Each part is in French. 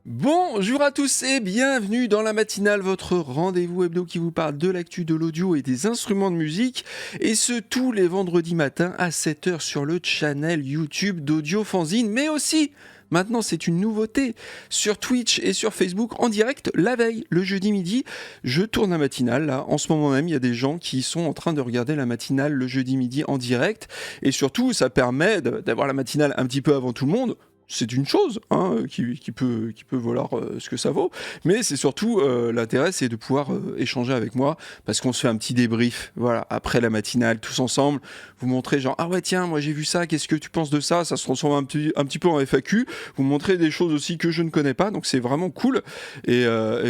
Bonjour à tous et bienvenue dans la matinale, votre rendez-vous hebdo qui vous parle de l'actu de l'audio et des instruments de musique, et ce tous les vendredis matins à 7h sur le channel YouTube d'Audio Fanzine, mais aussi, maintenant c'est une nouveauté, sur Twitch et sur Facebook en direct la veille, le jeudi midi. Je tourne la matinale, là, en ce moment même, il y a des gens qui sont en train de regarder la matinale le jeudi midi en direct, et surtout ça permet d'avoir la matinale un petit peu avant tout le monde. C'est une chose qui peut valoir ce que ça vaut, mais c'est surtout l'intérêt, c'est de pouvoir échanger avec moi, parce qu'on se fait un petit débrief, voilà, après la matinale, tous ensemble, vous montrez genre ah ouais tiens, moi j'ai vu ça, qu'est-ce que tu penses de ça, ça se transforme un petit peu en FAQ, vous montrez des choses aussi que je ne connais pas, donc c'est vraiment cool, et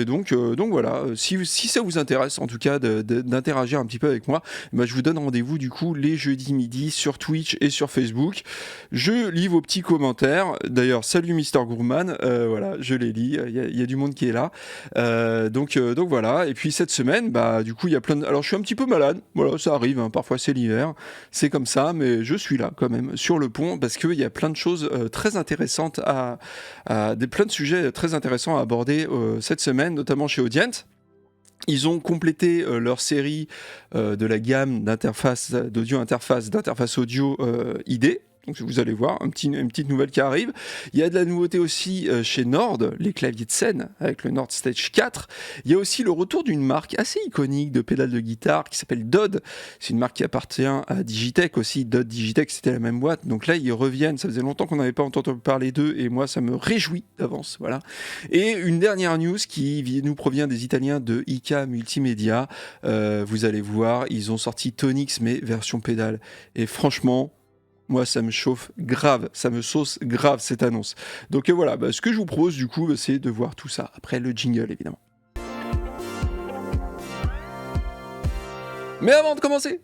donc voilà, si ça vous intéresse en tout cas d'interagir un petit peu avec moi, je vous donne rendez-vous du coup les jeudis midi sur Twitch et sur Facebook. Je lis vos petits commentaires. D'ailleurs, salut Mister Gourman, voilà, je les lis, il y a du monde qui est là. Donc voilà, et puis cette semaine, du coup, il y a plein de... Alors, je suis un petit peu malade, voilà, ça arrive, parfois c'est l'hiver, c'est comme ça, mais je suis là quand même, sur le pont, parce qu'il y a plein de choses très intéressantes plein de sujets très intéressants à aborder cette semaine, notamment chez Audient. Ils ont complété leur série de la gamme d'interface audio ID. Donc vous allez voir, une petite nouvelle qui arrive. Il y a de la nouveauté aussi chez Nord, les claviers de scène, avec le Nord Stage 4. Il y a aussi le retour d'une marque assez iconique de pédales de guitare qui s'appelle Dodd. C'est une marque qui appartient à Digitech aussi. Dodd, Digitech, c'était la même boîte. Donc là, ils reviennent. Ça faisait longtemps qu'on n'avait pas entendu parler d'eux et moi, ça me réjouit d'avance. Voilà. Et une dernière news qui nous provient des Italiens de IK Multimédia. Vous allez voir, ils ont sorti Tonix, mais version pédale. Et franchement... moi, ça me chauffe grave, ça me sauce grave cette annonce. Donc voilà, ce que je vous propose du coup, c'est de voir tout ça après le jingle évidemment. Mais avant de commencer,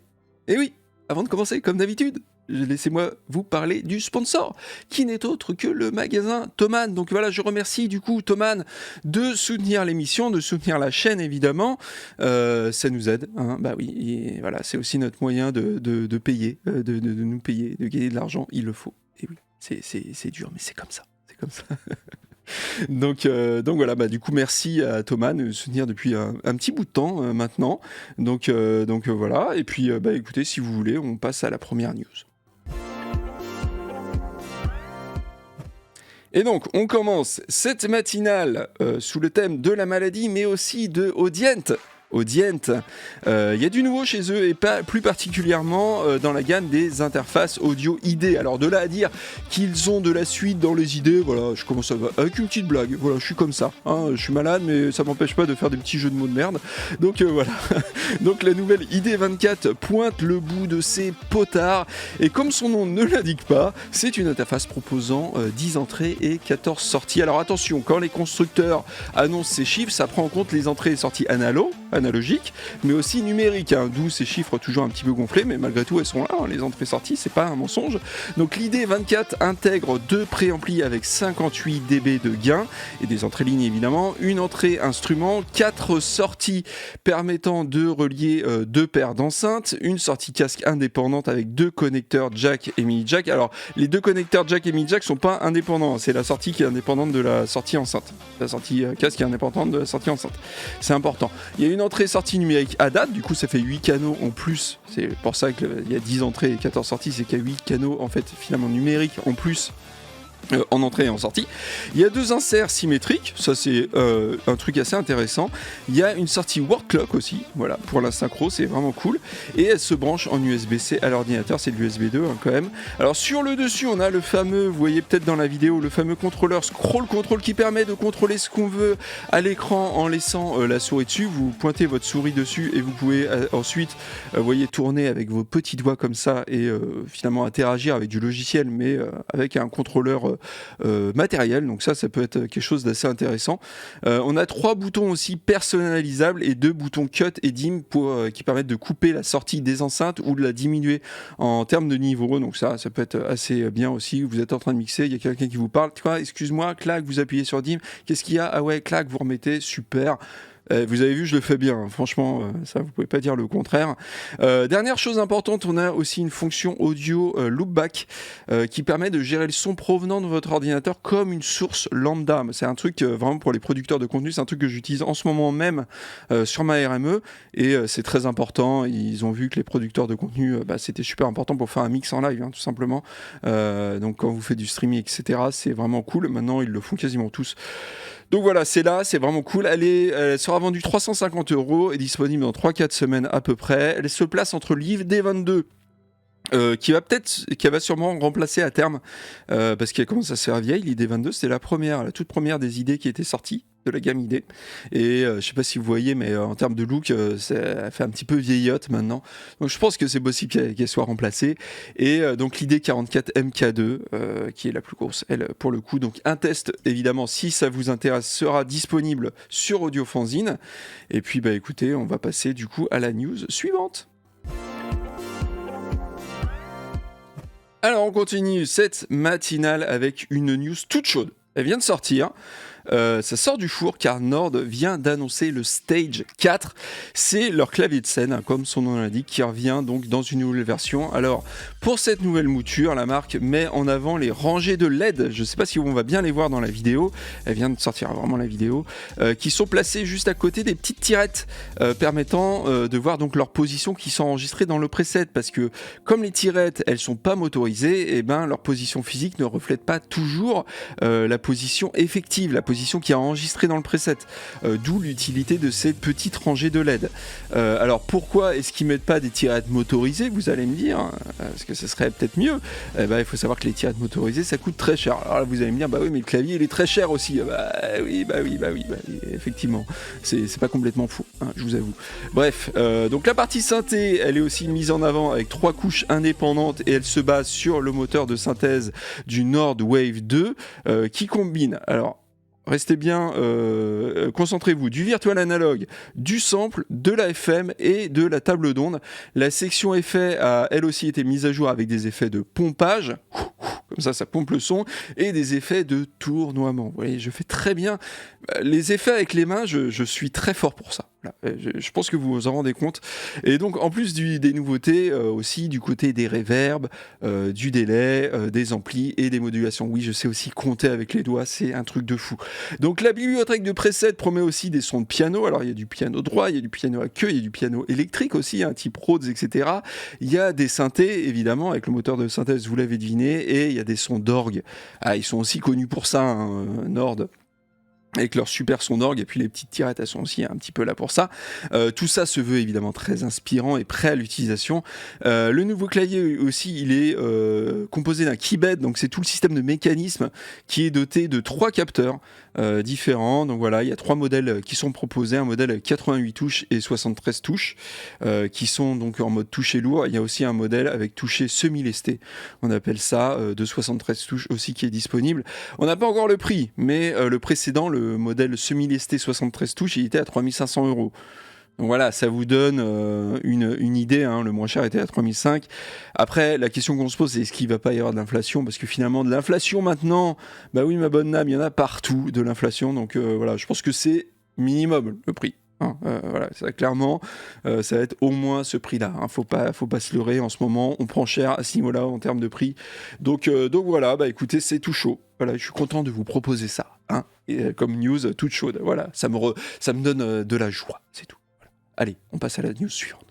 avant de commencer, comme d'habitude, laissez-moi vous parler du sponsor, qui n'est autre que le magasin Thomann. Donc voilà, je remercie du coup Thomann de soutenir l'émission, de soutenir la chaîne évidemment. Ça nous aide, et voilà, c'est aussi notre moyen de payer, de nous payer, de gagner de l'argent, il le faut. Et oui, c'est dur, mais c'est comme ça. Donc voilà, du coup merci à Thomann de nous soutenir depuis un petit bout de temps maintenant. Donc voilà, et puis écoutez, si vous voulez, on passe à la première news. Et donc, on commence cette matinale sous le thème de la maladie, mais aussi de Audient. Il y a du nouveau chez eux et plus particulièrement dans la gamme des interfaces audio ID. Alors de là à dire qu'ils ont de la suite dans les idées, voilà, je commence avec une petite blague. Voilà, je suis comme ça. Je suis malade, mais ça m'empêche pas de faire des petits jeux de mots de merde. Donc voilà. Donc la nouvelle ID24 pointe le bout de ses potards. Et comme son nom ne l'indique pas, c'est une interface proposant 10 entrées et 14 sorties. Alors attention, quand les constructeurs annoncent ces chiffres, ça prend en compte les entrées et sorties analogiques, mais aussi numériques, d'où ces chiffres toujours un petit peu gonflés, mais malgré tout elles sont là, les entrées-sorties, c'est pas un mensonge. Donc l'ID 24 intègre 2 préamplis avec 58 dB de gain, et des entrées lignes évidemment, une entrée instrument, 4 sorties permettant de relier 2 paires d'enceintes, une sortie casque indépendante avec 2 connecteurs jack et mini jack. Alors les 2 connecteurs jack et mini jack sont pas indépendants, c'est la sortie qui est indépendante de la sortie enceinte, la sortie casque est indépendante de la sortie enceinte, c'est important. Il y a une entrée-sortie numérique à date, du coup ça fait 8 canaux en plus, c'est pour ça qu'il y a 10 entrées et 14 sorties, c'est qu'il y a 8 canaux en fait finalement numériques en plus en entrée et en sortie. Il y a 2 inserts symétriques, ça c'est un truc assez intéressant. Il y a une sortie word clock aussi, voilà, pour la synchro, c'est vraiment cool. Et elle se branche en USB-C à l'ordinateur, c'est de l'USB 2 quand même. Alors sur le dessus, on a le fameux, vous voyez peut-être dans la vidéo, le fameux contrôleur Scroll Control qui permet de contrôler ce qu'on veut à l'écran en laissant la souris dessus. Vous pointez votre souris dessus et vous pouvez ensuite, voyez, tourner avec vos petits doigts comme ça et finalement interagir avec du logiciel, mais avec un contrôleur matériel, donc ça peut être quelque chose d'assez intéressant. On a 3 boutons aussi personnalisables et 2 boutons cut et dim qui permettent de couper la sortie des enceintes ou de la diminuer en termes de niveau, donc ça peut être assez bien aussi. Vous êtes en train de mixer, il y a quelqu'un qui vous parle, excuse-moi, clac, vous appuyez sur dim, qu'est-ce qu'il y a, ah ouais, clac, vous remettez, super. Vous avez vu, je le fais bien, hein. Franchement, ça vous pouvez pas dire le contraire. Dernière chose importante, on a aussi une fonction audio loopback qui permet de gérer le son provenant de votre ordinateur comme une source lambda. C'est un truc vraiment pour les producteurs de contenu, c'est un truc que j'utilise en ce moment même sur ma RME et c'est très important. Ils ont vu que les producteurs de contenu, c'était super important pour faire un mix en live, hein, tout simplement. Donc quand vous faites du streaming, etc., c'est vraiment cool. Maintenant, ils le font quasiment tous. Donc voilà, c'est là, c'est vraiment cool. Elle sera vendue 350 € et disponible dans 3-4 semaines à peu près. Elle se place entre le Live D22, qui va sûrement remplacer à terme, parce qu'elle commence à se faire vieille. L'idée 22, c'était la toute première des idées qui était sortie de la gamme idée. Et je sais pas si vous voyez, mais en termes de look, elle fait un petit peu vieillotte maintenant. Donc je pense que c'est possible qu'elle soit remplacée. Et donc l'idée 44 MK2, qui est la plus grosse, elle, pour le coup. Donc un test, évidemment, si ça vous intéresse, sera disponible sur Audiofanzine. Et puis, écoutez, on va passer du coup à la news suivante. Alors on continue cette matinale avec une news toute chaude. Elle vient de sortir. Ça sort du four car Nord vient d'annoncer le Stage 4. C'est leur clavier de scène, hein, comme son nom l'indique, qui revient donc dans une nouvelle version. Alors, pour cette nouvelle mouture, la marque met en avant les rangées de LED. Je ne sais pas si on va bien les voir dans la vidéo. Elle vient de sortir vraiment la vidéo. Qui sont placées juste à côté des petites tirettes permettant de voir donc leurs positions qui sont enregistrées dans le preset. Parce que comme les tirettes, elles sont pas motorisées, et leur position physique ne reflète pas toujours la position effective, la position qui est enregistrée dans le preset, d'où l'utilité de ces petites rangées de LED. Alors pourquoi est-ce qu'ils mettent pas des tirettes motorisées, vous allez me dire, parce que ce serait peut-être mieux. Il faut savoir que les tirettes motorisées ça coûte très cher. Alors là vous allez me dire oui mais le clavier il est très cher aussi. Oui, effectivement c'est pas complètement fou, hein, je vous avoue. Bref, donc la partie synthé elle est aussi mise en avant avec 3 couches indépendantes et elle se base sur le moteur de synthèse du Nord Wave 2 qui combine, alors restez bien, concentrez-vous, du virtual analogue, du sample, de la FM et de la table d'onde. La section effets a elle aussi été mise à jour avec des effets de pompage, comme ça pompe le son, et des effets de tournoiement. Vous voyez, je fais très bien les effets avec les mains, je suis très fort pour ça. Voilà. Je pense que vous vous en rendez compte. Et donc, en plus des nouveautés, aussi du côté des reverbs, du délai, des amplis et des modulations. Oui, je sais aussi compter avec les doigts, c'est un truc de fou. Donc, la bibliothèque de presets promet aussi des sons de piano. Alors, il y a du piano droit, il y a du piano à queue, il y a du piano électrique aussi, hein, type Rhodes, etc. Il y a des synthés, évidemment, avec le moteur de synthèse, vous l'avez deviné, et il y a des sons d'orgue. Ah, ils sont aussi connus pour ça, hein, Nord, avec leur super son d'orgue, et puis les petites tirettes, elles sont aussi un petit peu là pour ça. Tout ça se veut évidemment très inspirant et prêt à l'utilisation. Le nouveau clavier aussi, il est composé d'un keybed, donc c'est tout le système de mécanisme qui est doté de 3 capteurs différents. Donc voilà, il y a 3 modèles qui sont proposés, un modèle avec 88 touches et 73 touches, qui sont donc en mode touché lourd. Il y a aussi un modèle avec touché semi-lesté, on appelle ça, de 73 touches aussi qui est disponible. On n'a pas encore le prix, mais le précédent, le modèle semi-lesté 73 touches, il était à 3500 €. Donc voilà, ça vous donne une idée, hein, le moins cher était à 3500. Après, la question qu'on se pose, c'est est-ce qu'il ne va pas y avoir de l'inflation ? Parce que finalement, de l'inflation maintenant, oui ma bonne dame, il y en a partout de l'inflation. Donc voilà, je pense que c'est minimum le prix. Voilà, ça, clairement, ça va être au moins ce prix-là. Hein. Faut pas se leurrer. En ce moment, on prend cher à ce niveau-là en termes de prix. Donc voilà, écoutez, c'est tout chaud. Voilà, je suis content de vous proposer ça, hein, et, comme news toute chaude. Voilà, ça me donne de la joie, c'est tout. Voilà. Allez, on passe à la news suivante.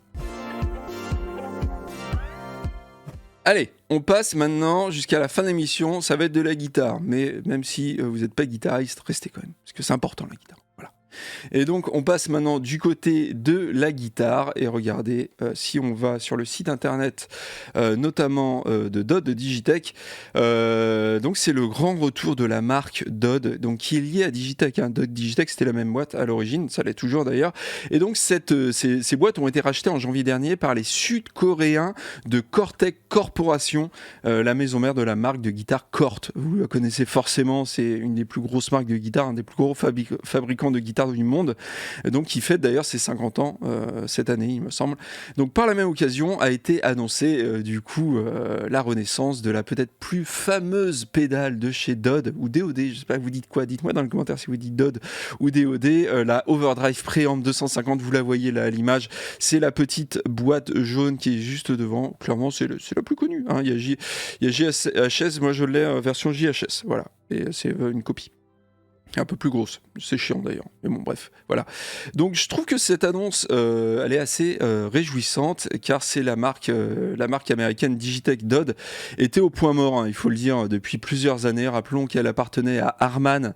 Allez, on passe maintenant jusqu'à la fin de l'émission. Ça va être de la guitare, mais même si vous n'êtes pas guitariste, restez quand même, parce que c'est important la guitare. Voilà. Et donc on passe maintenant du côté de la guitare et regardez, si on va sur le site internet notamment de Dodd de Digitech, donc c'est le grand retour de la marque Dodd, donc qui est lié à Digitech, hein. Dodd Digitech c'était la même boîte à l'origine, ça l'est toujours d'ailleurs, et donc ces boîtes ont été rachetées en janvier dernier par les Sud-Coréens de Cortec Corporation, la maison mère de la marque de guitare Cort. Vous la connaissez forcément, c'est une des plus grosses marques de guitare, un des plus gros fabricants de guitare guitare du monde, donc qui fête d'ailleurs ses 50 ans cette année, il me semble. Donc par la même occasion a été annoncée la renaissance de la peut-être plus fameuse pédale de chez Dodd ou DOD, je sais pas, vous dites quoi, dites-moi dans les commentaires si vous dites Dodd ou DOD, la Overdrive Preamp 250, vous la voyez là à l'image, c'est la petite boîte jaune qui est juste devant, clairement c'est la plus connue, hein. Il y a JHS, moi je l'ai version JHS, voilà, et c'est une copie. Un peu plus grosse, c'est chiant d'ailleurs, mais bon bref, voilà. Donc je trouve que cette annonce, elle est assez réjouissante, car c'est la marque américaine Digitech Dodd était au point mort, hein, il faut le dire, depuis plusieurs années. Rappelons qu'elle appartenait à Harman,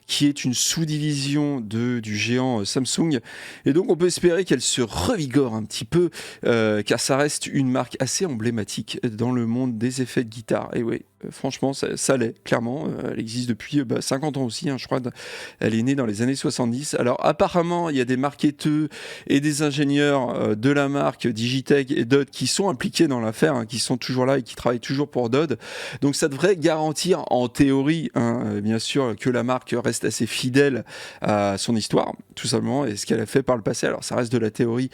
qui est une sous-division du géant Samsung, et donc on peut espérer qu'elle se revigore un petit peu, car ça reste une marque assez emblématique dans le monde des effets de guitare, et oui. Franchement, ça l'est, clairement. Elle existe depuis 50 ans aussi, hein, je crois. Elle est née dans les années 70. Alors, apparemment, il y a des marketeurs et des ingénieurs de la marque Digitech et Dodd qui sont impliqués dans l'affaire, hein, qui sont toujours là et qui travaillent toujours pour Dodd. Donc, ça devrait garantir, en théorie, hein, bien sûr, que la marque reste assez fidèle à son histoire, tout simplement, et ce qu'elle a fait par le passé. Alors, ça reste de la théorie,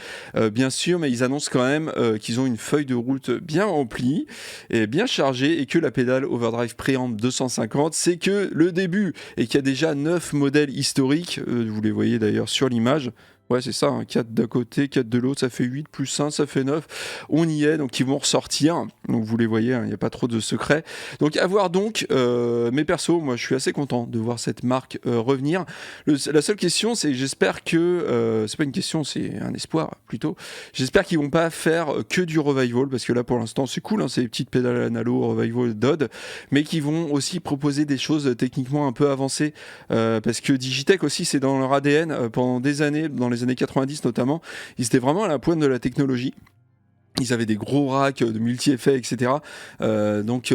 bien sûr, mais ils annoncent quand même qu'ils ont une feuille de route bien remplie et bien chargée, et que la pédale Overdrive Preamp 250, c'est que le début, et qu'il y a déjà 9 modèles historiques, vous les voyez d'ailleurs sur l'image. Ouais, c'est ça, hein, 4 d'un côté, 4 de l'autre, ça fait 8, plus 1, ça fait 9. On y est, donc ils vont ressortir. Donc vous les voyez, il n'y a pas trop de secrets. Donc à voir donc, mes persos, moi je suis assez content de voir cette marque revenir. La seule question, c'est j'espère que, c'est pas une question, c'est un espoir plutôt. J'espère qu'ils vont pas faire que du revival, parce que là pour l'instant c'est cool, hein, c'est des petites pédales analo, revival, Dodd, mais qu'ils vont aussi proposer des choses techniquement un peu avancées, parce que Digitech aussi c'est dans leur ADN, pendant des années, dans les années 90 notamment, ils étaient vraiment à la pointe de la technologie. Ils avaient des gros racks de multi-effets, etc. Donc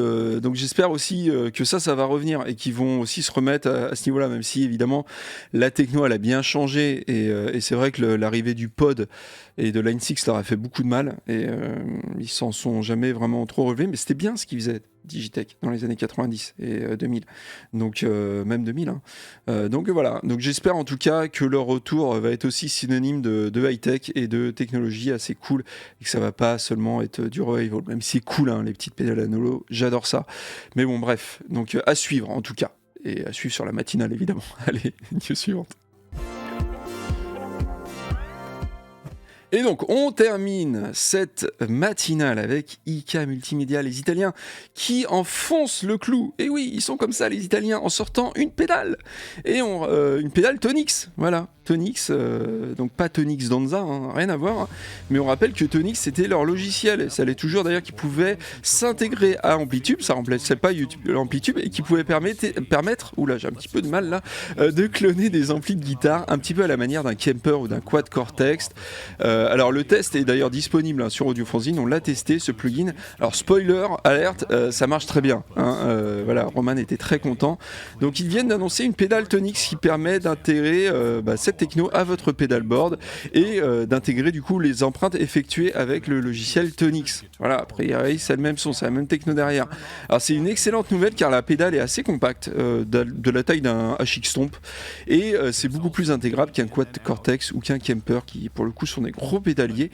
j'espère aussi que ça va revenir, et qu'ils vont aussi se remettre à ce niveau-là, même si évidemment la techno elle a bien changé, et c'est vrai que l'arrivée du pod et de Line 6 leur a fait beaucoup de mal, et ils s'en sont jamais vraiment trop relevés, mais c'était bien ce qu'ils faisaient Digitech dans les années 90 et 2000, donc même 2000, hein. Donc voilà, donc j'espère en tout cas que leur retour va être aussi synonyme de high-tech et de technologie assez cool, et que ça va pas seulement être du revival, même si c'est cool, hein, les petites pédales analo, j'adore ça, mais bon bref, donc à suivre en tout cas, et à suivre sur la matinale évidemment. Allez, news suivante. Et donc, on termine cette matinale avec IK Multimédia, les Italiens, qui enfoncent le clou. Et oui, ils sont comme ça, les Italiens, en sortant une pédale. Et une pédale Tonix, voilà. Tonix, donc pas Tonix Danza, hein, rien à voir, hein. Mais on rappelle que Tonix c'était leur logiciel, et ça l'est toujours d'ailleurs, qui pouvait s'intégrer à Amplitube, ça remplaçait pas Amplitube, et qui pouvait permettre, oula j'ai un petit peu de mal là, de cloner des amplis de guitare, un petit peu à la manière d'un Kemper ou d'un Quad Cortex. Alors le test est d'ailleurs disponible, hein, sur Audio Fanzine, on l'a testé ce plugin. Alors spoiler, alerte, ça marche très bien, hein, voilà, Roman était très content. Donc ils viennent d'annoncer une pédale Tonix qui permet d'intégrer cette techno à votre pedalboard, et d'intégrer du coup les empreintes effectuées avec le logiciel Tonix. Voilà, après c'est le même son, c'est la même techno derrière. Alors c'est une excellente nouvelle, car la pédale est assez compacte, de la taille d'un HX Stomp, et c'est beaucoup plus intégrable qu'un Quad Cortex ou qu'un Kemper, qui pour le coup sont des gros pédaliers.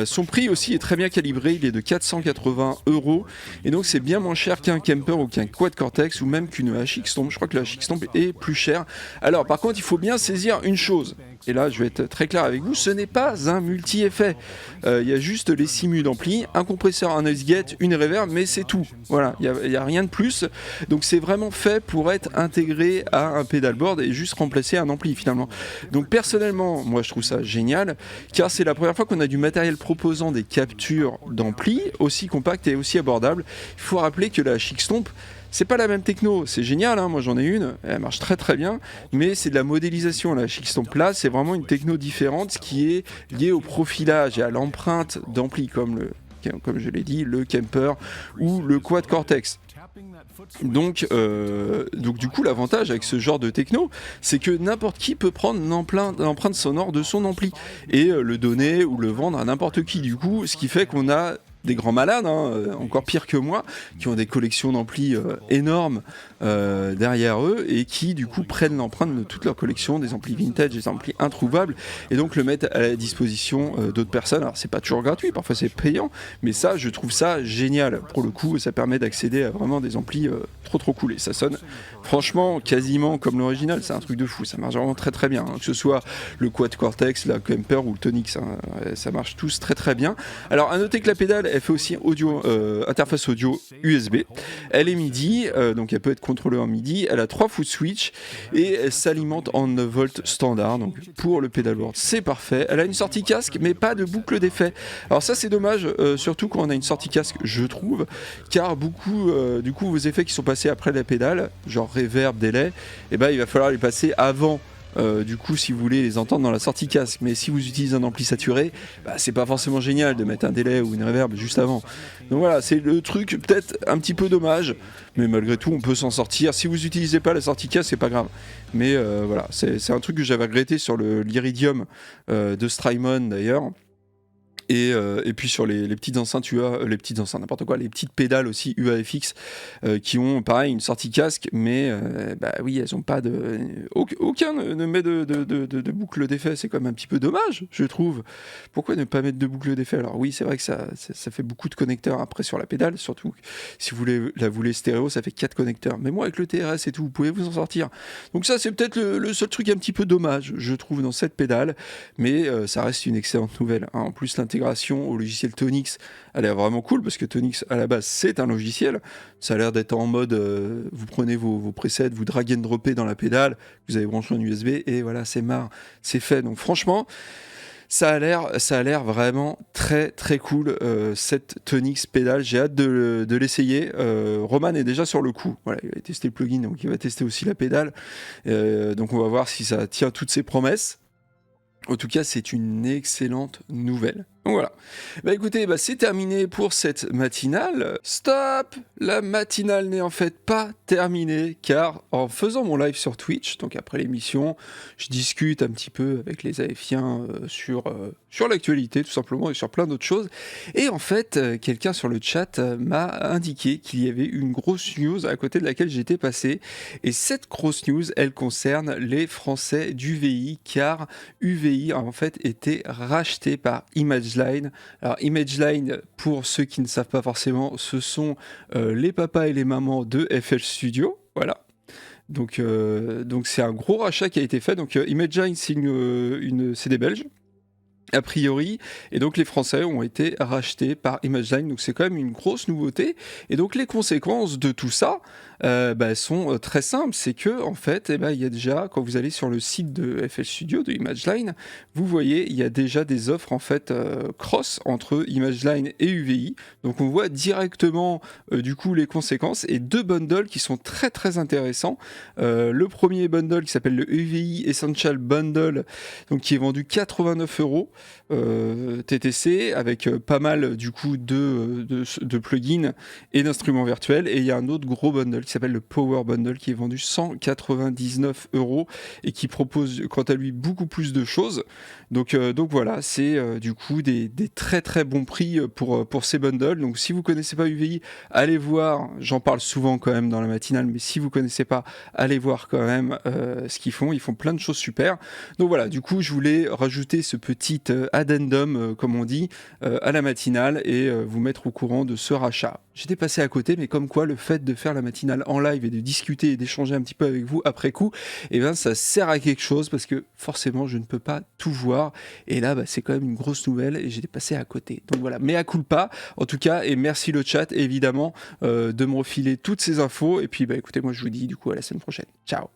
Son prix aussi est très bien calibré, il est de 480 €, et donc c'est bien moins cher qu'un Kemper ou qu'un Quad Cortex, ou même qu'une HX Stomp. Je crois que la HX Stomp est plus cher. Alors par contre il faut bien saisir une chose, et là je vais être très clair avec vous, ce n'est pas un multi-effet. Il y a juste les 6 mues d'ampli, un compresseur, un noise gate, une reverb, mais c'est tout. Voilà, il n'y a rien de plus. Donc c'est vraiment fait pour être intégré à un pedalboard et juste remplacer un ampli finalement. Donc personnellement, moi je trouve ça génial, car c'est la première fois qu'on a du matériel proposant des captures d'ampli aussi compactes et aussi abordables. Il faut rappeler que la Chic Stomp, c'est pas la même techno, c'est génial, hein, moi j'en ai une, elle marche très très bien, mais c'est de la modélisation. La Chic Stomp là, c'est vraiment une techno différente qui est liée au profilage et à l'empreinte d'ampli, comme je l'ai dit, le Kemper ou le Quad Cortex. Donc du coup l'avantage avec ce genre de techno, c'est que n'importe qui peut prendre l'empreinte sonore de son ampli et le donner ou le vendre à n'importe qui, du coup, ce qui fait qu'on a des grands malades, encore pire que moi, qui ont des collections d'amplis énormes derrière eux et qui du coup prennent l'empreinte de toute leur collection, des amplis vintage, des amplis introuvables, et donc le mettent à la disposition d'autres personnes. Alors c'est pas toujours gratuit, parfois c'est payant, mais ça je trouve ça génial. Pour le coup, ça permet d'accéder à vraiment des amplis trop cool, et ça sonne franchement quasiment comme l'original. C'est un truc de fou, ça marche vraiment très bien, que ce soit le Quad Cortex, la Kemper ou le Tonix, ça marche tous très bien. Alors à noter que la pédale, elle fait aussi interface audio USB, elle est MIDI, donc elle peut être contrôlée en MIDI, elle a 3 foot switch et elle s'alimente en 9 volts standard, donc pour le pedalboard c'est parfait. Elle a une sortie casque mais pas de boucle d'effet. Alors ça c'est dommage, surtout quand on a une sortie casque, je trouve, car beaucoup du coup vos effets qui sont passés après la pédale, genre reverb, délai, il va falloir les passer avant. Du coup, si vous voulez les entendre dans la sortie casque, mais si vous utilisez un ampli saturé, c'est pas forcément génial de mettre un délai ou une reverb juste avant. Donc voilà, c'est le truc peut-être un petit peu dommage, mais malgré tout on peut s'en sortir. Si vous utilisez pas la sortie casque, c'est pas grave. Mais voilà, c'est un truc que j'avais regretté sur l'Iridium de Strymon d'ailleurs. Et puis sur les petites enceintes UA, les petites pédales aussi UAFX qui ont pareil une sortie casque, mais oui, elles ont pas aucun ne met de boucle d'effet. C'est quand même un petit peu dommage, je trouve. Pourquoi ne pas mettre de boucle d'effet? Alors oui, c'est vrai que ça fait beaucoup de connecteurs après sur la pédale, surtout si vous la voulez stéréo, ça fait 4 connecteurs. Mais moi avec le TRS et tout, vous pouvez vous en sortir. Donc ça c'est peut-être le seul truc un petit peu dommage, je trouve, dans cette pédale, mais ça reste une excellente nouvelle. En plus l'intégration au logiciel Tonix, elle est vraiment cool, parce que Tonix à la base c'est un logiciel. Ça a l'air d'être en mode vous prenez vos presets, vous drag and droppez dans la pédale, vous avez branché un USB et voilà, c'est fait. Donc franchement ça a l'air vraiment très cool, cette Tonix pédale. J'ai hâte de l'essayer. Roman est déjà sur le coup. Voilà, il a testé le plugin, donc il va tester aussi la pédale. Donc on va voir si ça tient toutes ses promesses. En tout cas, c'est une excellente nouvelle. Donc voilà. Écoutez, c'est terminé pour cette matinale. Stop! La matinale n'est en fait pas terminée, car en faisant mon live sur Twitch, donc après l'émission, je discute un petit peu avec les AFiens sur l'actualité, tout simplement, et sur plein d'autres choses. Et en fait, quelqu'un sur le chat m'a indiqué qu'il y avait une grosse news à côté de laquelle j'étais passé. Et cette grosse news, elle concerne les Français d'UVI, car UVI, en fait, était racheté par Imageline. Alors Imageline, pour ceux qui ne savent pas forcément, ce sont les papas et les mamans de FL Studio, voilà. Donc c'est un gros rachat qui a été fait. Donc Imageline, c'est des Belges, a priori, et donc les Français ont été rachetés par Imageline, donc c'est quand même une grosse nouveauté. Et donc les conséquences de tout ça sont très simples. C'est que en fait, il y a déjà, quand vous allez sur le site de FL Studio, de Imageline, vous voyez, il y a déjà des offres en fait cross entre Imageline et UVI. Donc on voit directement du coup les conséquences, et 2 bundles qui sont très intéressants. Le premier bundle qui s'appelle le UVI Essential Bundle, donc qui est vendu 89 € TTC, avec pas mal du coup de plugins et d'instruments virtuels. Et il y a un autre gros bundle qui s'appelle le Power Bundle, qui est vendu 199 € et qui propose quant à lui beaucoup plus de choses. Donc voilà, c'est du coup des très bons prix pour ces bundles. Donc si vous connaissez pas UVI, allez voir, j'en parle souvent quand même dans la matinale, mais si vous connaissez pas, allez voir quand même ce qu'ils font. Ils font plein de choses super. Donc voilà, du coup je voulais rajouter ce petit addendum, comme on dit, à la matinale, et vous mettre au courant de ce rachat. J'étais passé à côté, mais comme quoi le fait de faire la matinale en live et de discuter et d'échanger un petit peu avec vous après coup, ça sert à quelque chose, parce que forcément je ne peux pas tout voir, et là c'est quand même une grosse nouvelle et j'étais passé à côté. Donc voilà, mea culpa en tout cas, et merci le chat évidemment de me refiler toutes ces infos, et puis écoutez, moi je vous dis du coup à la semaine prochaine. Ciao.